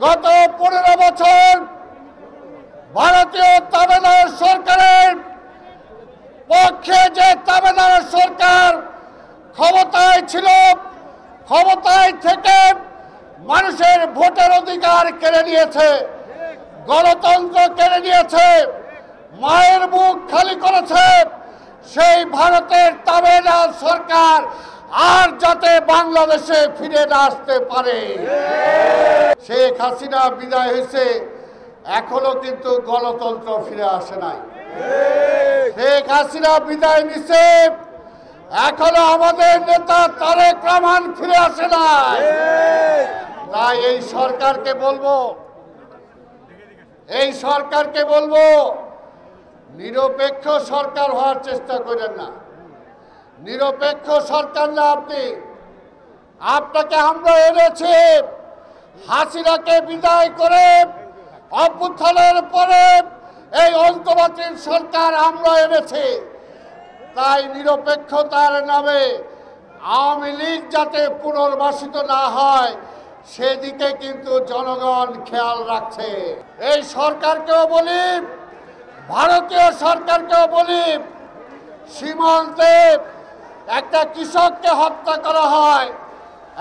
গত 15 বছর ভারতীয় তামিলনাড়ু সরকারের পক্ষে যে তামিলনাড়ু সরকার ক্ষমতায় ছিল, ক্ষমতায় থেকে মানুষের ভোটের অধিকার কেড়ে নিয়েছে, গণতন্ত্র কেড়ে নিয়েছে, মায়ের মুখ খালি করেছে। সেই ভারতের তামিলনাড়ু সরকার আর যাতে বাংলাদেশে ফিরে না আসতে পারে। শেখ হাসিনা বিদায় হয়েছে, এখনো কিন্তু গণতন্ত্র ফিরে আসে নাই। শেখ হাসিনা বিদায় নিছে, এখনো আমাদের নেতা তারেক রহমান ফিরে আসে নাই। তাই এই সরকারকে বলবো নিরপেক্ষ সরকার হওয়ার চেষ্টা করেন না। নিরপেক্ষ সরকার না আপনাকে আমরা এনেছি হাসিনাকে বিদায় করে অভ্যুত্থানের পরে এই অন্তর্বর্তী সরকার আমরা এনেছি। তাই নিরপেক্ষতার নামে আওয়ামী লীগ যাতে পুনর্বাসিত না হয় সেদিকে কিন্তু জনগণ খেয়াল রাখছে। এই সরকারকেও বলি, ভারতীয় সরকারকেও বলি, সীমান্তে একটা কৃষককে হত্যা করা হয়,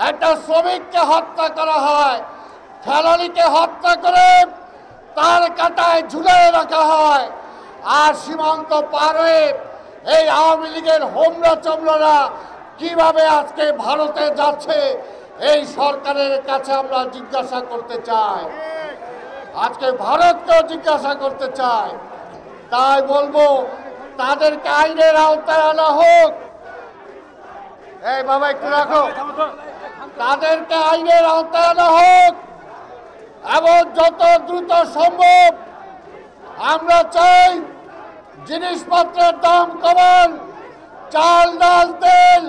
একটা শ্রমিককে হত্যা করা হয়, খেলালিকে হত্যা করে তার কাঁটায় ঝুলিয়ে রাখা হয়, আর সীমান্ত পার হয়ে এই আওয়ামী লীগের হোমরা চমড়ারা কিভাবে আজকে ভারতে যাচ্ছে এই সরকারের কাছে আমরা জিজ্ঞাসা করতে চাই। আজকে ভারতকেও জিজ্ঞাসা করতে চাই। তাই বলবো তাদেরকে আইনের আওতায় আনা হোক। এই বাবা একটু রাখো, তাদেরকে আইনের আওতায় আনা হোক এবং যত দ্রুত সম্ভব আমরা চাই জিনিসপত্রের দাম কমান, চাল ডাল তেল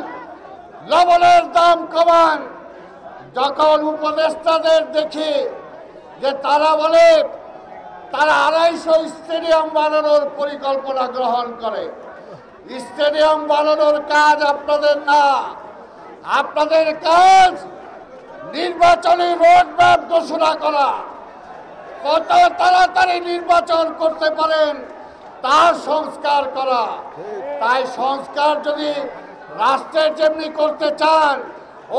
লবণের দাম কমান। যখন উপদেষ্টাদের দেখি যে তারা বলে তারা 250 স্টেডিয়াম বানানোর পরিকল্পনা গ্রহণ করে, স্টেডিয়াম বানানোর কাজ আপনাদের না, আপনাদের কাজ নির্বাচনী রোডম্যাপ ঘোষণা করা, কত তাড়াতাড়ি নির্বাচন করতে পারেন তার সংস্কার করা। তাই সংস্কার যদি রাষ্ট্রের যেমনি করতে চান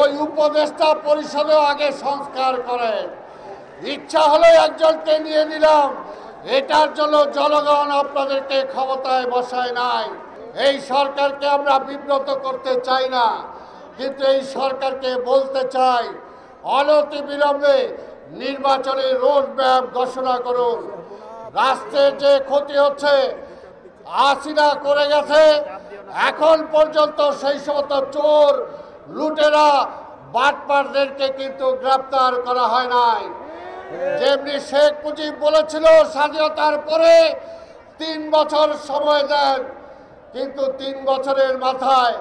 ওই উপদেষ্টা পরিষদেও আগে সংস্কার করেন। ইচ্ছা হলে একজনকে নিয়ে নিলাম, এটার জন্য জনগণ আপনাদেরকে ক্ষমতায় বসায় নাই। এই সরকারকে আমরা বিব্রত করতে চাই না, কিন্তু এই সরকারকে বলতে চাই অনতিবিলম্বে নির্বাচনী রোডম্যাপ ঘোষণা করুন। রাষ্ট্রের যে ক্ষতি হচ্ছে হাসিনা করে গেছে, এখন পর্যন্ত সেই সমস্ত চোর লুটেরা বাটপারদেরকে কিন্তু গ্রেপ্তার করা হয় নাই। যেমনি শেখ মুজিব বলেছিল স্বাধীনতার পরে 3 বছর সময় দেন, কিন্তু 3 বছরের মাথায়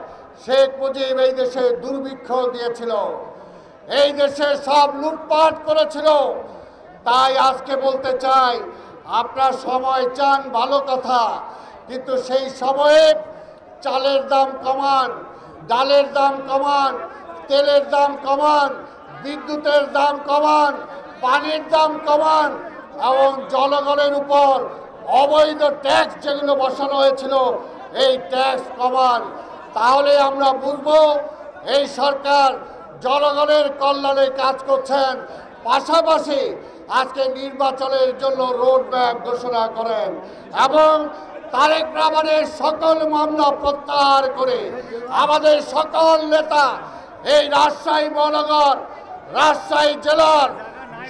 শেখ মুজিব এই দেশে দুর্ভিক্ষ দিয়েছিল, এই দেশে সব লুটপাট করেছিল। তাই আজকে বলতে চাই আপনারা সময় চান ভালো কথা, কিন্তু সেই সময়ে চালের দাম কমান, ডালের দাম কমান, তেলের দাম কমান, বিদ্যুতের দাম কমান, পানির দাম কমান এবং জনগণের উপর অবৈধ ট্যাক্স যেগুলো বসানো হয়েছিল এই ট্যাক্স কমান। তাহলে আমরা বুঝবো এই সরকার জনগণের কল্যাণে কাজ করছেন। পাশাপাশি আজকে নির্বাচনের জন্য রোডম্যাপ ঘোষণা করেন এবং তারেক রহমানের সকল মামলা প্রত্যাহার করে আমাদের সকল নেতা এই রাজশাহী মহানগর, রাজশাহী জেলার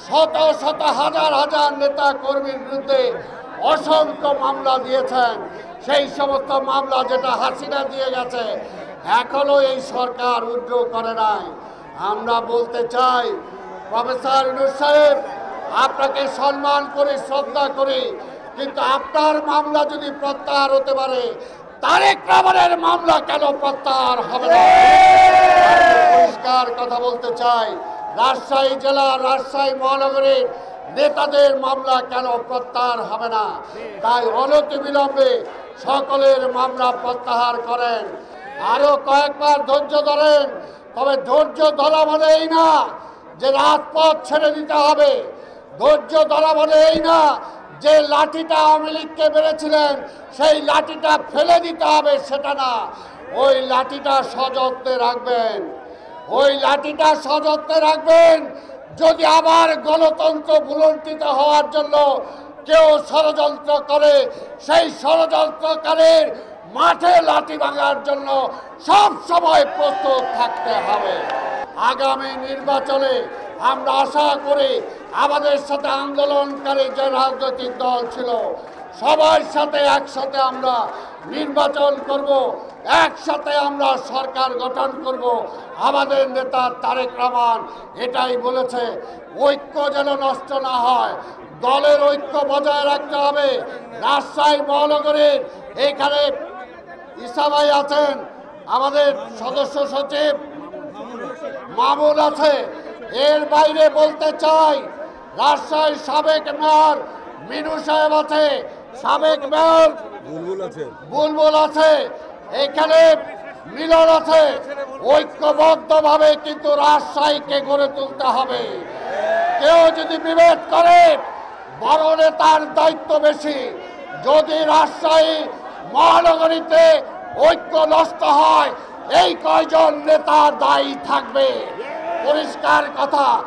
শত শত হাজার হাজার নেতা কর্মীর বিরুদ্ধে অসংখ্য মামলা দিয়েছেন। সেই সমস্ত মামলা যেটা হাসিনা দিয়ে গেছে এখনো এই সরকার উইথড্র করে নাই। আমরা বলতে চাই প্রফেসর ইউনূস সাহেব, আপনাকে সম্মান করি, শ্রদ্ধা করি, কিন্তু আপনার মামলা যদি প্রত্যাহার হতে পারে তারেক রহমানের মামলা কেন প্রত্যাহার হবে না? পরিষ্কার কথা বলতে চাই, রাজশাহী জেলা, রাজশাহী মহানগরীর নেতাদের মামলা কেন প্রত্যাহার হবে না? তাই অনতিবিলম্বে সকলের মামলা প্রত্যাহার করেন। আরো কয়েকবার ধৈর্য ধরেন, তবে ধৈর্য ধরা মানে এই না যে রাজপথ ছেড়ে দিতে হবে। ধৈর্য ধরা বলে এই না যে লাঠিটা আওয়ামী লীগকে মেরেছিলেন সেই লাঠিটা ফেলে দিতে হবে, সেটা না। ওই লাঠিটা সযত্নে রাখবেন, ওই লাঠিটা সযত্নে রাখবেন। যদি আবার গণতন্ত্র ভুলণ্ঠিত হওয়ার জন্য কেউ ষড়যন্ত্র করে, সেই ষড়যন্ত্রকারীর মাঠে লাঠি ভাঙার জন্য সব সময় প্রস্তুত থাকতে হবে। আগামী নির্বাচনে আমরা আশা করি আমাদের সাথে আন্দোলনকারী যে রাজনৈতিক দল ছিল সবার সাথে একসাথে আমরা নির্বাচন করব, একসাথে আমরা সরকার গঠন করব। আমাদের নেতা তারেক রহমান এটাই বলেছে, ঐক্য যেন নষ্ট না হয়, দলের ঐক্য বজায় রাখতে হবে। রাজশাহী মহানগরীর এখানে ইসা ভাই আছেন, আমাদের সদস্য সচিব মামুন আছে। এর বাইরে বলতে চাই রাজশাহীর সাবেক মেয়র মিনু সাহেব আছে, সাবেক মেয়র বুলবুল আছে, এখানে মিলন আছে। ঐক্যবদ্ধভাবে কিন্তু রাজশাহীকে গড়ে তুলতে হবে। কেউ যদি বিভেদ করে বড় নেতার দায়িত্ব বেশি। যদি রাজশাহী মহানগরীতে ঐক্য নষ্ট হয় এই কয়জন নেতা দায়ী থাকবে। পরিষ্কার কথা।